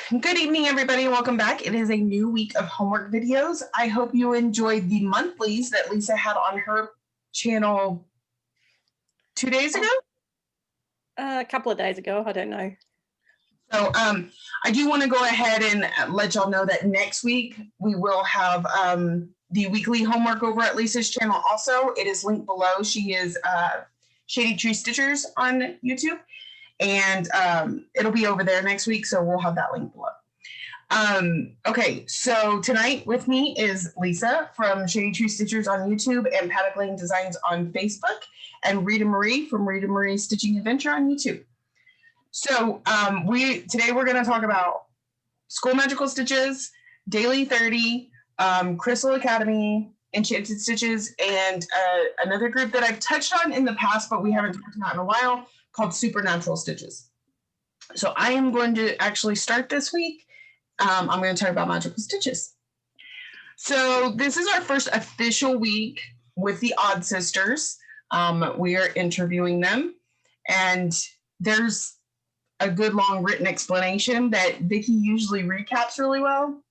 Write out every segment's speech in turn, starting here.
Good evening, everybody. Welcome back. It is a new week of homework videos. I hope you enjoyed the monthlies that Lisa had on her channel 2 days ago. A couple of days ago. I don't know. So I do want to go ahead and let y'all know that next week we will have the weekly homework over at Lisa's channel. Also, it is linked below. She is Shady Tree Stitchers on YouTube. And it'll be over there next week, so we'll have that link below. Okay, so tonight with me is Lisa from Shady Tree Stitchers on YouTube and Paddock Lane Designs on Facebook, and Rita Marie from Rita Marie Stitching Adventure on YouTube. So today we're going to talk about School Magical Stitches, Daily 30, Crystal Academy, Enchanted Stitches, and another group that I've touched on in the past, but we haven't talked about in a while, called Supernatural Stitches. So I am going to actually start this week. I'm going to talk about magical stitches. So this is our first official week with the Odd Sisters. We are interviewing them, and there's a good long written explanation that Vicki usually recaps really well.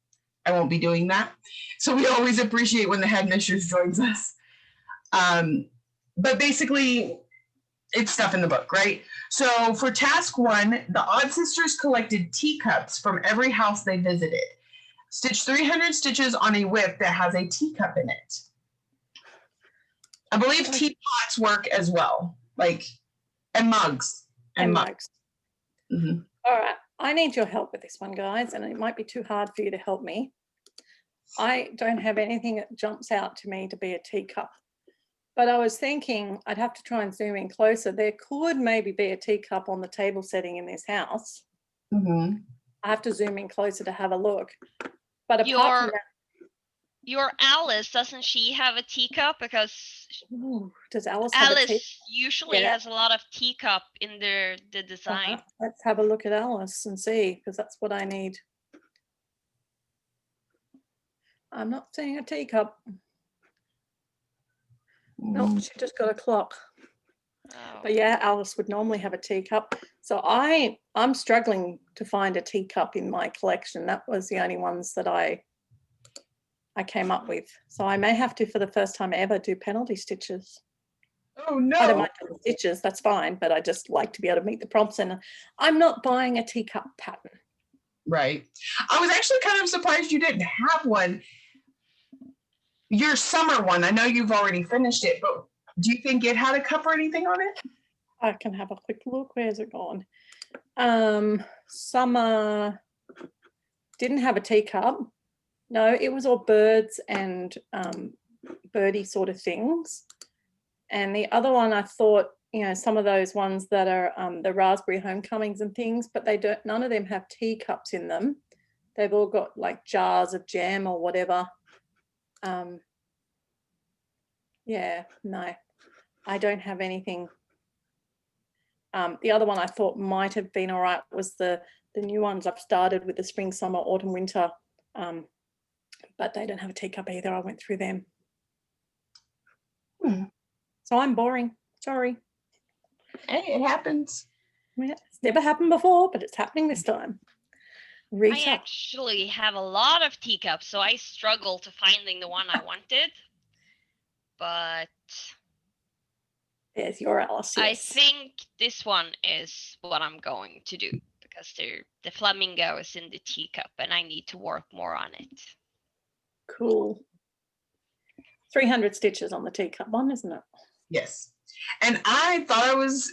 I won't be doing that. So we always appreciate when the headmistress joins us. But basically, it's stuff in the book, right? So for task 1, the Odd Sisters collected teacups from every house they visited. Stitch 300 stitches on a whip that has a teacup in it. I believe teapots work as well, and mugs. And mugs. Mm-hmm. All right. I need your help with this one, guys, and it might be too hard for you to help me. I don't have anything that jumps out to me to be a teacup. But I was thinking I'd have to try and zoom in closer. There could maybe be a teacup on the table setting in this house. Mm-hmm. I have to zoom in closer to have a look. But apart from that, your Alice, doesn't she have a teacup? Because does Alice have a teacup? Usually has a lot of teacup in the design. Let's have a look at Alice and see, because that's what I need. I'm not seeing a teacup. No, she just got a clock. Oh. But yeah, Alice would normally have a teacup. So I'm struggling to find a teacup in my collection. That was the only ones that I came up with. So I may have to, for the first time ever, do penalty stitches. Oh no! I don't mind doing stitches, that's fine, but I just like to be able to meet the prompts, and I'm not buying a teacup pattern. Right. I was actually kind of surprised you didn't have one. Your summer one, I know you've already finished it, but do you think it had a cup or anything on it? I can have a quick look. Where's it gone? Summer didn't have a teacup. No, it was all birds and birdie sort of things. And the other one, I thought, some of those ones that are the raspberry homecomings and things, but none of them have teacups in them. They've all got like jars of jam or whatever. Yeah, no, I don't have anything. The other one I thought might have been all right was the new ones I've started with the spring, summer, autumn, winter, but they don't have a teacup either. I went through them. So I'm boring. Sorry. Hey, it happens. Yeah, it's never happened before, but it's happening this time. Rita. I actually have a lot of teacups, so I struggled to finding the one I wanted. But there's your Alice. Yes. I think this one is what I'm going to do, because the flamingo is in the teacup and I need to work more on it. Cool. 300 stitches on the teacup one, isn't it? Yes. And I thought I was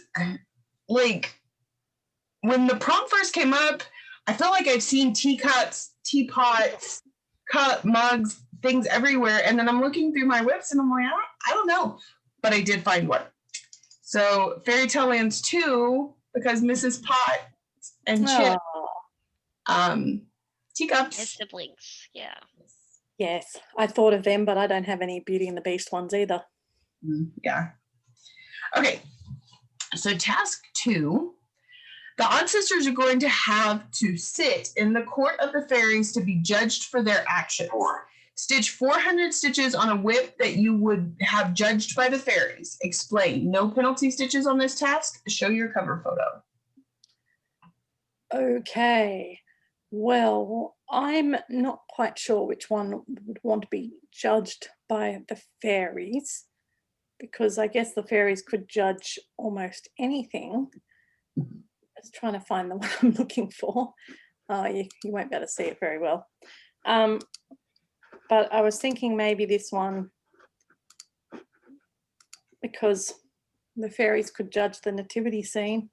when the prompt first came up, I felt like I've seen teacups, teapots, cup, mugs, things everywhere. And then I'm looking through my whips and I'm like, I don't know. But I did find one. So Fairy Tale Lands 2, because Mrs. Pot and Chip, teacups. His siblings, yeah. Yes, I thought of them, but I don't have any Beauty and the Beast ones either. Yeah. Okay. So task 2. The Odd Sisters are going to have to sit in the court of the fairies to be judged for their actions. Stitch 400 stitches on a whip that you would have judged by the fairies. Explain. No penalty stitches on this task. Show your cover photo. Okay. Well, I'm not quite sure which one would want to be judged by the fairies, because I guess the fairies could judge almost anything. Just trying to find the one I'm looking for. You won't be able to see it very well. But I was thinking maybe this one, because the fairies could judge the nativity scene.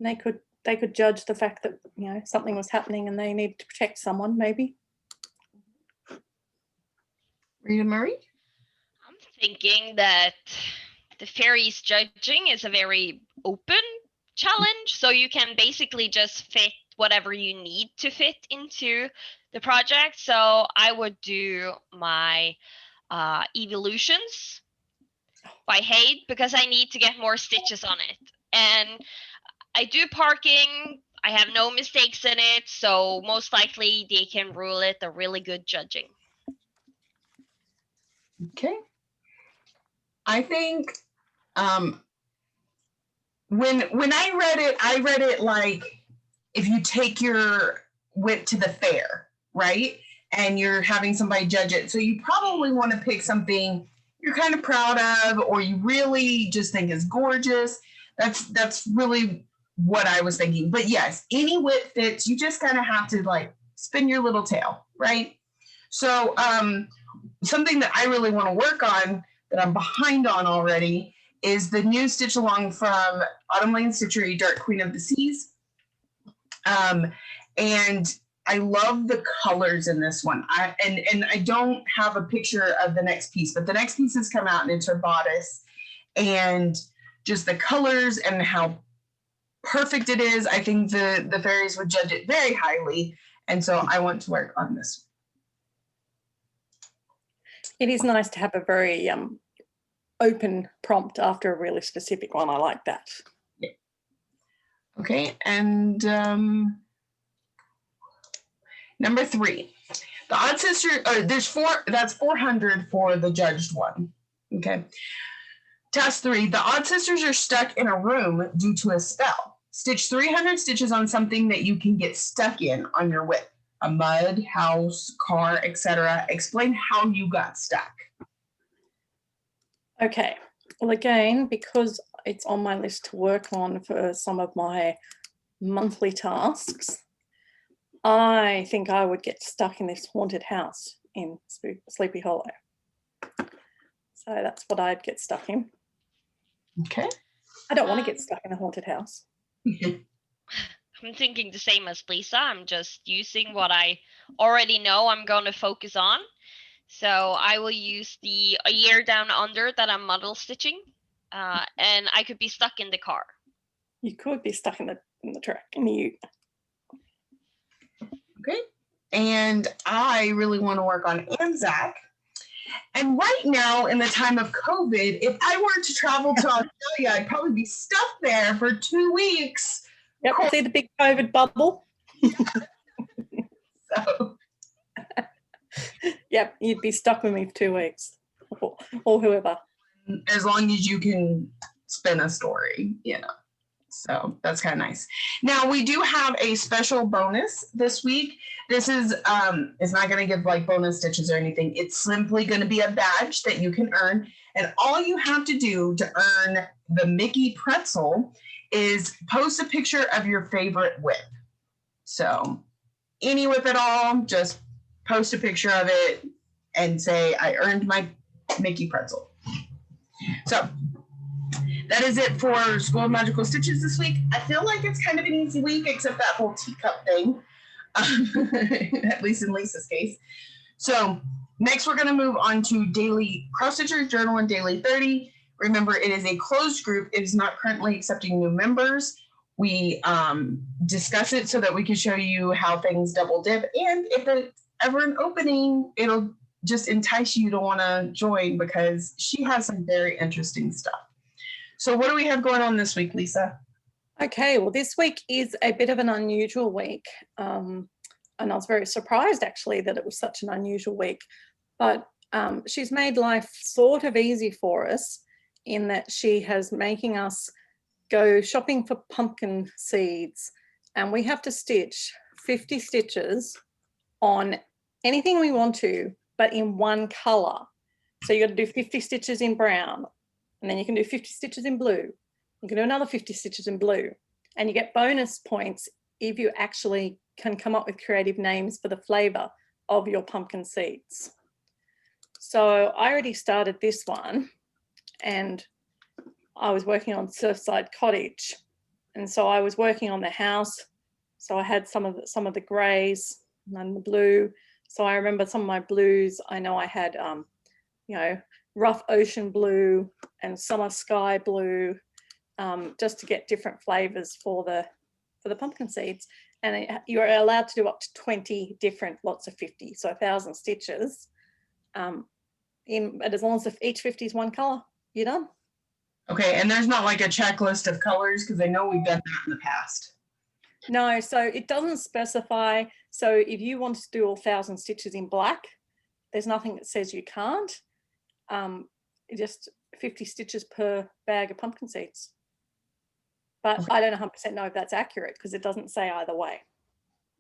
And they could judge the fact that, you know, something was happening and they needed to protect someone, maybe. Rita Marie? I'm thinking that the fairies judging is a very open challenge, so you can basically just fit whatever you need to fit into the project. So I would do my evolutions by Hade, because I need to get more stitches on it. And I do parking, I have no mistakes in it, so most likely they can rule it a really good judging. Okay. I think when I read it like, if you take your whip to the fair, right? And you're having somebody judge it. So you probably want to pick something you're kind of proud of, or you really just think is gorgeous. That's really what I was thinking. But yes, any whip fits. You just kind of have to like spin your little tail, right? So something that I really want to work on that I'm behind on already is the new stitch along from Autumn Lane Stitchery, Dark Queen of the Seas. And I love the colors in this one. And I don't have a picture of the next piece, but the next piece has come out and it's her bodice. And just the colors and how perfect it is. I think the fairies would judge it very highly. And so I want to work on this. It is nice to have a very open prompt after a really specific one. I like that. Yeah. Okay, and number 3, the odd sister. There's 4. That's 400 for the judged one. Okay. Task 3. The odd sisters are stuck in a room due to a spell. Stitch 300 stitches on something that you can get stuck in on your whip. A mud, house, car, etc. Explain how you got stuck. Okay. Well, again, because it's on my list to work on for some of my monthly tasks, I think I would get stuck in this haunted house in Sleepy Hollow. So that's what I'd get stuck in. Okay. I don't want to get stuck in a haunted house. I'm thinking the same as Lisa. I'm just using what I already know I'm going to focus on. So I will use the A Year Down Under that I'm model stitching, and I could be stuck in the car. You could be stuck in the truck, in the ute. Okay. And I really want to work on Anzac. And right now, in the time of COVID, if I were to travel to Australia, I'd probably be stuck there for 2 weeks. Yep, see the big COVID bubble? So. Yep, you'd be stuck with me for 2 weeks, or whoever. As long as you can spin a story, you know. So that's kind of nice. Now we do have a special bonus this week. This is it's not going to give like bonus stitches or anything. It's simply going to be a badge that you can earn. And all you have to do to earn the Mickey pretzel is post a picture of your favorite whip. So any whip at all, just post a picture of it and say, I earned my Mickey pretzel. So that is it for School of Magical Stitches this week. I feel like it's kind of an easy week, except that whole teacup thing, at least in Lisa's case. So next we're going to move on to Daily Cross Stitchers Journal and Daily 30. Remember, it is a closed group. It is not currently accepting new members. We discuss it so that we can show you how things double dip. And if there's ever an opening, it'll just entice you to want to join because she has some very interesting stuff. So what do we have going on this week, Lisa? Okay, well, this week is a bit of an unusual week. And I was very surprised, actually, that it was such an unusual week. But she's made life sort of easy for us in that she has making us go shopping for pumpkin seeds. And we have to stitch 50 stitches on anything we want to, but in one color. So you got to do 50 stitches in brown, and then you can do 50 stitches in blue. You can do another 50 stitches in blue, and you get bonus points if you actually can come up with creative names for the flavor of your pumpkin seeds. So I already started this one, and I was working on Surfside Cottage, and so I was working on the house. So I had some of the greys and the blue. So I remember some of my blues. I know I had, you know, rough ocean blue and summer sky blue, just to get different flavors for the pumpkin seeds. And you're allowed to do up to 20 different lots of 50, so 1,000 stitches. As long as each 50 is one color, you're done. Okay, and there's not like a checklist of colors, because I know we've done that in the past. No, so it doesn't specify. So if you want to do all 1,000 stitches in black, there's nothing that says you can't. Just 50 stitches per bag of pumpkin seeds. But I don't 100% know if that's accurate, because it doesn't say either way.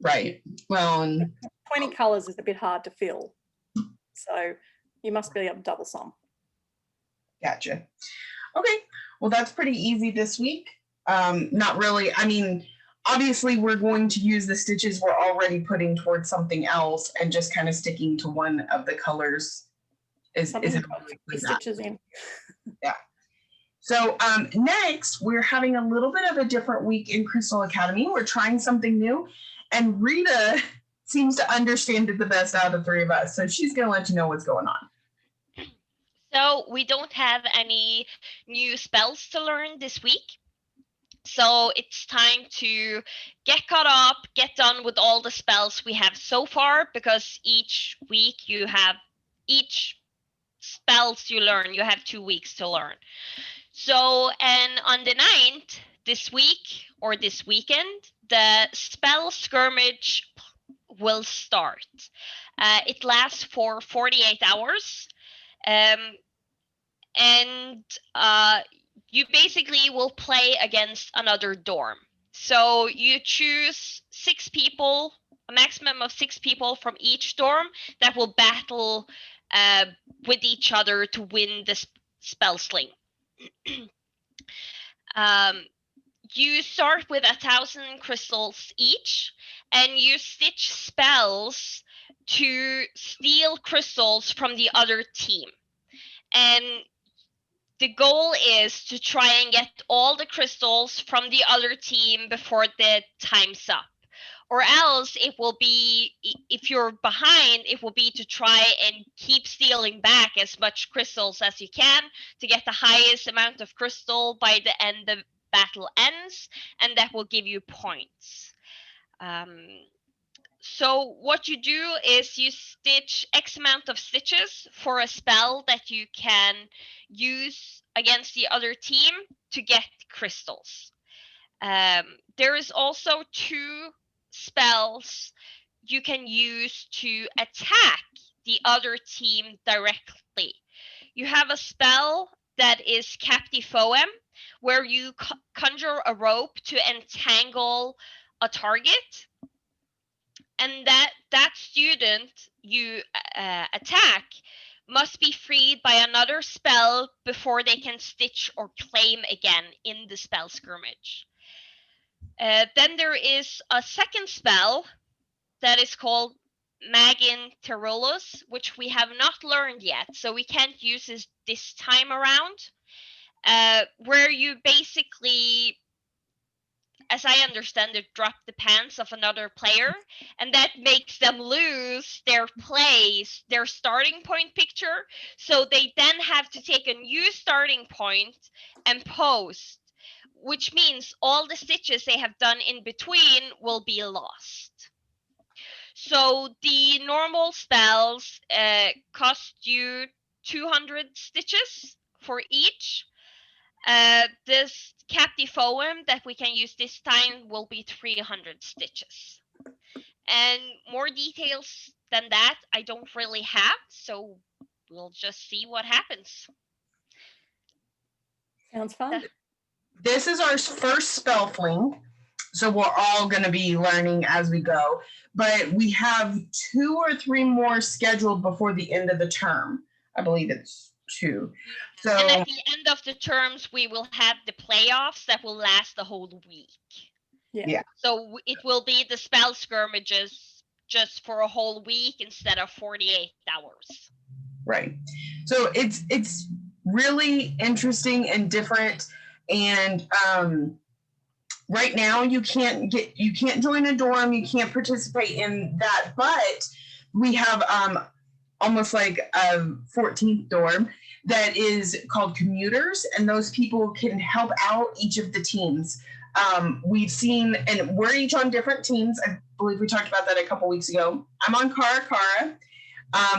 Right. Well, and 20 colors is a bit hard to fill. So you must be able to double sum. gotcha. Okay, well, that's pretty easy this week. Not really. I mean, obviously, we're going to use the stitches we're already putting towards something else, and just kind of sticking to one of the colors is stitches in. Yeah. So next, we're having a little bit of a different week in Crystal Academy. We're trying something new, and Rita seems to understand it the best out of the three of us. So she's going to let you know what's going on. So we don't have any new spells to learn this week. So it's time to get caught up, get done with all the spells we have so far, because each week you have each spells you learn, you have 2 weeks to learn. So, and on the 9th, this week or this weekend, the spell skirmish will start. It lasts for 48 hours. And you basically will play against another dorm. So you choose 6 people, a maximum of 6 people from each dorm that will battle with each other to win the spell sling. You start with 1,000 crystals each, and you stitch spells to steal crystals from the other team. And the goal is to try and get all the crystals from the other team before the time's up. Or else it will be, if you're behind, it will be to try and keep stealing back as much crystals as you can to get the highest amount of crystal by the end the battle ends, and that will give you points. So what you do is you stitch X amount of stitches for a spell that you can use against the other team to get crystals. There is also 2 spells you can use to attack the other team directly. You have a spell that is Captifoem, where you conjure a rope to entangle a target. And that student you attack must be freed by another spell before they can stitch or claim again in the spell skirmish. Then there is a second spell that is called Magin Terulus, which we have not learned yet, so we can't use this time around, where you basically, as I understand it, drop the pants of another player, and that makes them lose their place, their starting point picture. So they then have to take a new starting point and post, which means all the stitches they have done in between will be lost. So the normal spells cost you 200 stitches for each. This Captifoem that we can use this time will be 300 stitches. And more details than that I don't really have, so we'll just see what happens. Sounds fun. This is our first spell fling. So we're all going to be learning as we go. But we have 2 or 3 more scheduled before the end of the term. I believe it's 2. So, and at the end of the terms, we will have the playoffs that will last the whole week. Yeah. So it will be the spell skirmishes just for a whole week instead of 48 hours. Right. So it's really interesting and different. And right now you can't join a dorm, you can't participate in that, but we have almost like a 14th dorm that is called commuters, and those people can help out each of the teams. We've seen, and we're each on different teams. I believe we talked about that a couple weeks ago. I'm on Kara.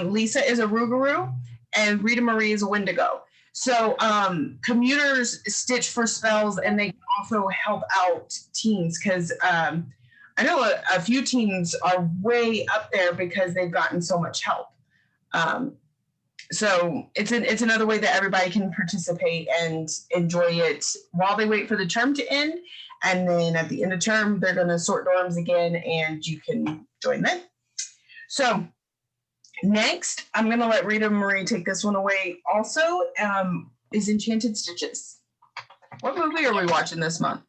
Lisa is a Rougarou, and Rita Marie is a Wendigo. So commuters stitch for spells, and they also help out teams, because I know a few teams are way up there because they've gotten so much help. So it's another way that everybody can participate and enjoy it while they wait for the term to end. And then at the end of term, they're going to sort dorms again, and you can join them. So next, I'm going to let Rita Marie take this one away. Also, is Enchanted Stitches. What movie are we watching this month?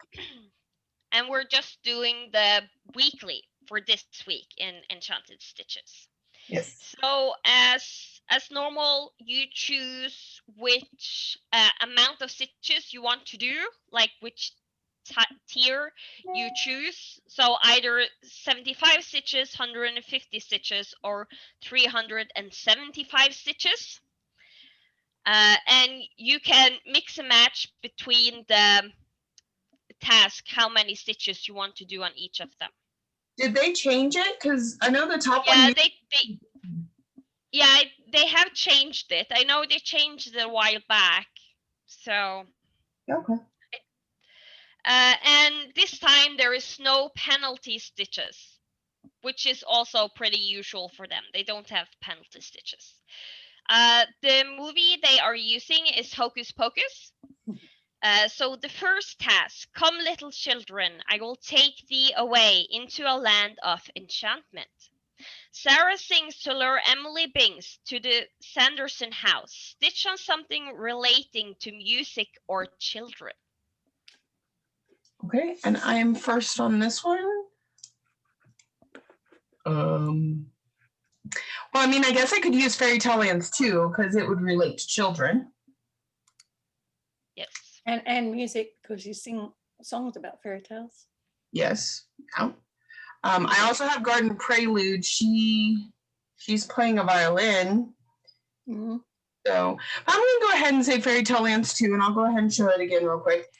And we're just doing the weekly for this week in Enchanted Stitches. Yes. So as normal, you choose which amount of stitches you want to do, like which tier you choose. So either 75 stitches, 150 stitches, or 375 stitches. And you can mix and match between the task how many stitches you want to do on each of them. Did they change it? Because I know the top one. Yeah, they have changed it. I know they changed it a while back. So. Okay. And this time there is no penalty stitches, which is also pretty usual for them. They don't have penalty stitches. The movie they are using is Hocus Pocus. So the first task, come little children, I will take thee away into a land of enchantment. Sarah sings to lure Emily Binks to the Sanderson house. Stitch on something relating to music or children. Okay, and I am first on this one. Well, I mean, I guess I could use fairy tale lands too, because it would relate to children. Yes. And music, because you sing songs about fairy tales. Yes. Yeah. I also have Garden Prelude. She's playing a violin. Mm-hmm. So I'm going to go ahead and say fairy tale lands too, and I'll go ahead and show it again real quick.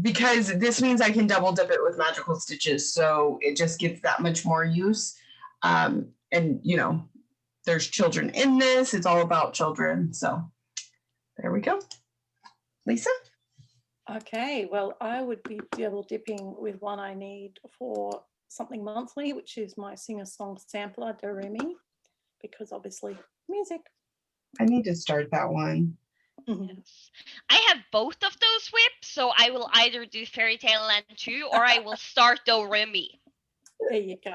Because this means I can double dip it with magical stitches, so it just gets that much more use. And you know, there's children in this. It's all about children. So there we go. Lisa? Okay, well, I would be double dipping with one I need for something monthly, which is my singer-song sampler, Do Re Mi, because obviously music. I need to start that one. Yes. I have both of those whips, so I will either do Fairy Tale Land 2 or I will start Do Re Mi. There you go.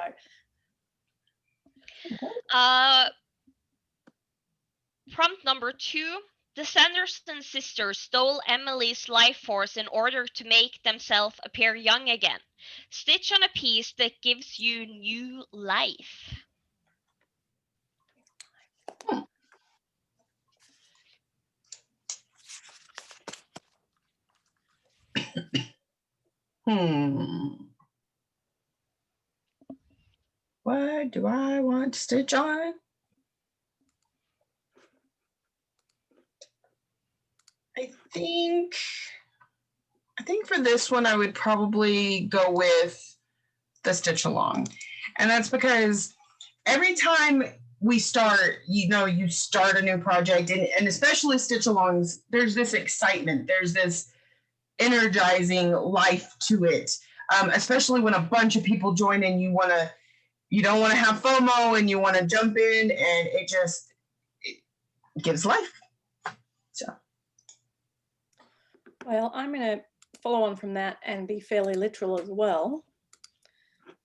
Prompt number 2. The Sanderson sisters stole Emily's life force in order to make themselves appear young again. Stitch on a piece that gives you new life. What do I want to stitch on? I think for this one, I would probably go with the stitch along. And that's because every time we start, you start a new project, and especially stitch alongs, there's this excitement. There's this energizing life to it. Especially when a bunch of people join in, you don't want to have FOMO, and you want to jump in, and it gives life. So. Well, I'm going to follow on from that and be fairly literal as well.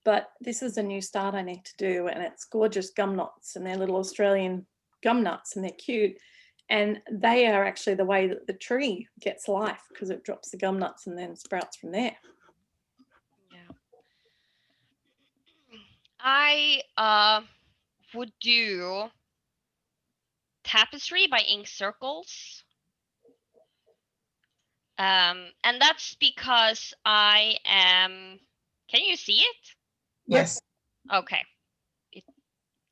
But this is a new start I need to do, and it's gorgeous gum knots, and they're little Australian gum nuts, and they're cute. And they are actually the way that the tree gets life, because it drops the gum nuts and then sprouts from there. Yeah. I would do Tapestry by Ink Circles. And that's because I am, can you see it? Yes. Okay. It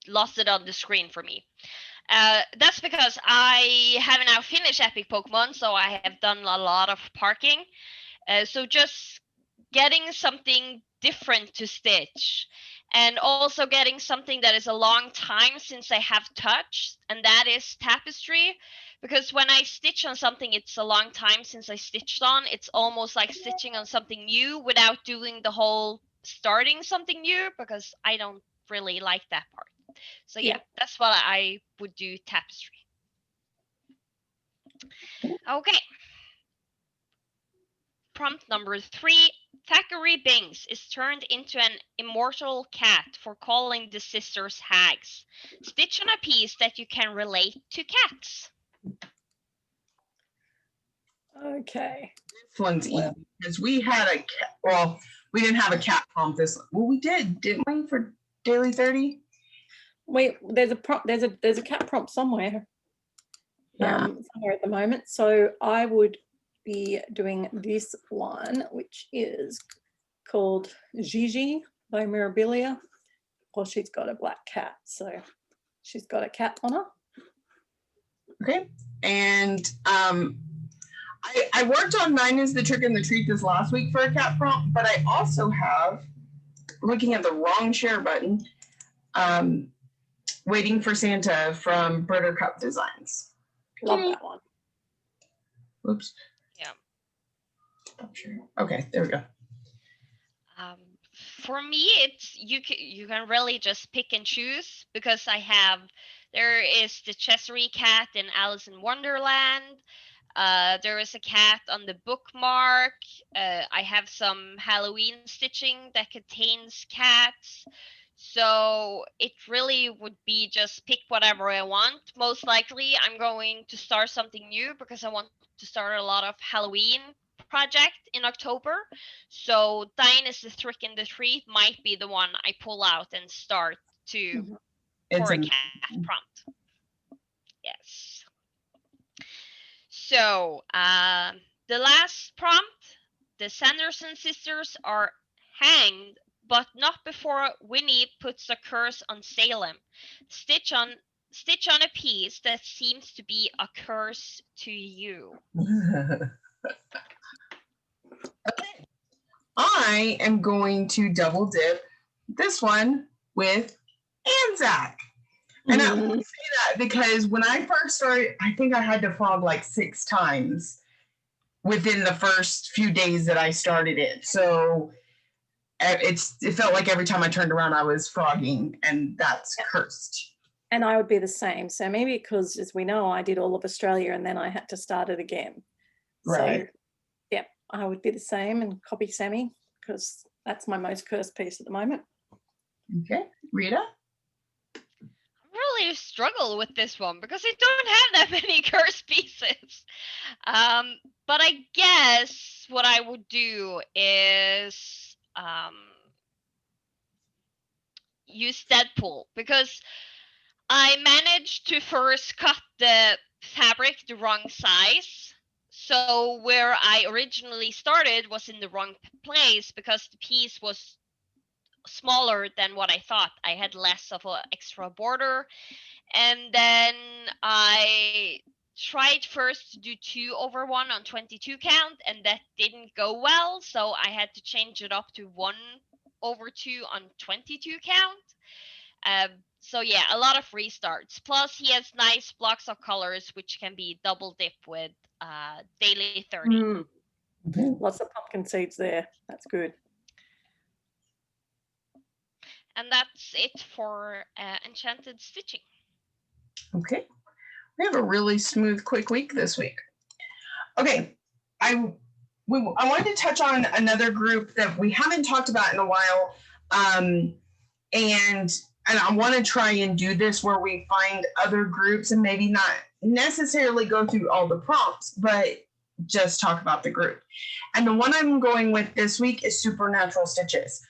lost it on the screen for me. That's because I have now finished Epic Pokemon, so I have done a lot of parking. So just getting something different to stitch, and also getting something that is a long time since I have touched, and that is Tapestry. Because when I stitch on something it's a long time since I stitched on, it's almost like stitching on something new without doing the whole starting something new, because I don't really like that part. So yeah, that's what I would do, Tapestry. Okay. Prompt number 3. Thackeray Binks is turned into an immortal cat for calling the sisters hags. Stitch on a piece that you can relate to cats. Okay. This one's easy because we had a cat. Well, we didn't have a cat prompt this. Well, we did, didn't we, for Daily 30? Wait, there's a cat prompt somewhere. Yeah. Somewhere at the moment. So I would be doing this one, which is called Gigi by Mirabilia. Well, she's got a black cat, so she's got a cat on her. Okay. And I worked on Mine is the Trick and the Treat this last week for a cat prompt, but I also have, looking at the wrong share button, Waiting for Santa from Buttercup Designs. Love that one. Whoops. Yeah. Okay, there we go. For me, it's you can really just pick and choose, because there is the Cheshire cat in Alice in Wonderland. There is a cat on the bookmark. I have some Halloween stitching that contains cats. So it really would be just pick whatever I want. Most likely I'm going to start something new, because I want to start a lot of Halloween project in October. So Dine is the Trick and the Treat might be the one I pull out and start to for a cat prompt. Yes. So the last prompt, the Sanderson sisters are hanged, but not before Winnie puts a curse on Salem. Stitch on a piece that seems to be a curse to you. Okay. I am going to double dip this one with Anzac. And I only say that because when I first started, I think I had to frog like 6 times within the first few days that I started it. So it felt like every time I turned around, I was frogging, and that's cursed. And I would be the same. So maybe because, as we know, I did all of Australia and then I had to start it again. Right. So, yeah, I would be the same and copy Sammy, because that's my most cursed piece at the moment. Okay. Rita? Really struggle with this one because I don't have that many curse pieces. But I guess what I would do is use Deadpool, because I managed to first cut the fabric the wrong size. So where I originally started was in the wrong place, because the piece was smaller than what I thought. I had less of an extra border. And then I tried first to do 2/1 on 22 count, and that didn't go well. So I had to change it up to 1/2 on 22 count. So yeah, a lot of restarts. Plus he has nice blocks of colors, which can be double dip with Daily 30. Lots of pumpkin seeds there. That's good. And that's it for Enchanted stitching. Okay. We have a really smooth, quick week this week. Okay. I wanted to touch on another group that we haven't talked about in a while. And I want to try and do this where we find other groups and maybe not necessarily go through all the prompts, but just talk about the group. And the one I'm going with this week is Supernatural Stitches.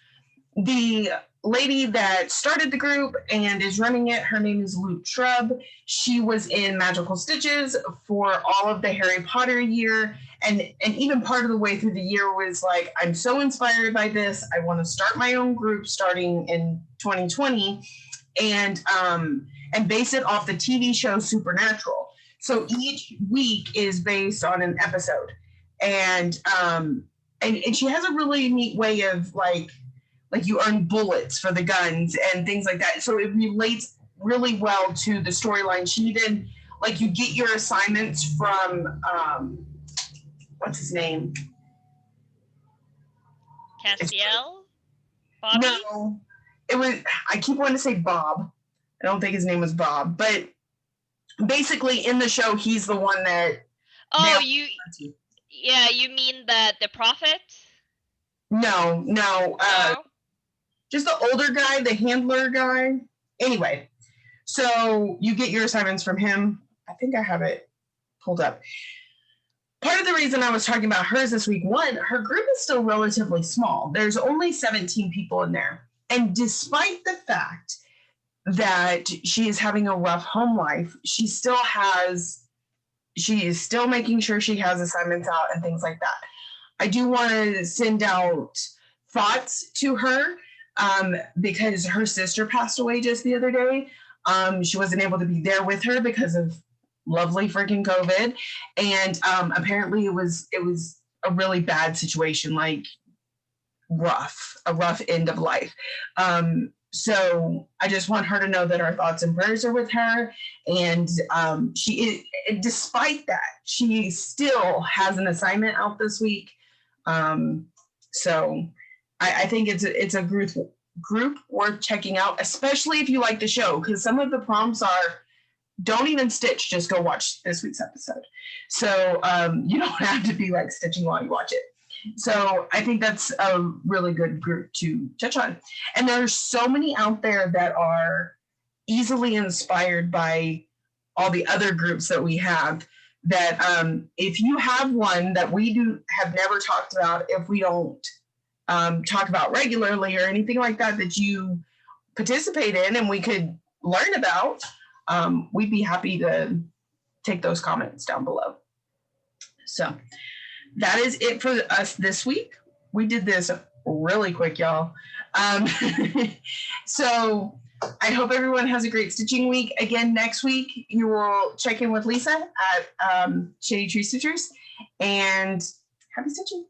The lady that started the group and is running it, her name is Luke Shrub. She was in Magical Stitches for all of the Harry Potter year. And even part of the way through the year was like, I'm so inspired by this. I want to start my own group starting in 2020 and base it off the TV show Supernatural. So each week is based on an episode. And she has a really neat way of like you earn bullets for the guns and things like that. So it relates really well to the storyline. She even, like, you get your assignments from, what's his name? Castiel? Bobby? No, it was, I keep wanting to say Bob. I don't think his name was Bob, but basically in the show, he's the one that. Oh, you mean the prophet? No. Just the older guy, the handler guy. Anyway, so you get your assignments from him. I think I have it pulled up. Part of the reason I was talking about hers this week, one, her group is still relatively small. There's only 17 people in there. And despite the fact that she is having a rough home life, she is still making sure she has assignments out and things like that. I do want to send out thoughts to her because her sister passed away just the other day. She wasn't able to be there with her because of lovely freaking COVID. And apparently it was a really bad situation, like a rough end of life. So I just want her to know that our thoughts and prayers are with her. And despite that, she still has an assignment out this week. So I think it's a group worth checking out, especially if you like the show, because some of the prompts are, don't even stitch, just go watch this week's episode. So you don't have to be like stitching while you watch it. So I think that's a really good group to touch on. And there's so many out there that are easily inspired by all the other groups that we have, that if you have one that we have never talked about, if we don't talk about regularly or anything like that, that you participate in and we could learn about, we'd be happy to take those comments down below. So that is it for us this week. We did this really quick, y'all. So I hope everyone has a great stitching week. Again, next week, you will check in with Lisa at Shady Tree Stitchers, and happy stitching.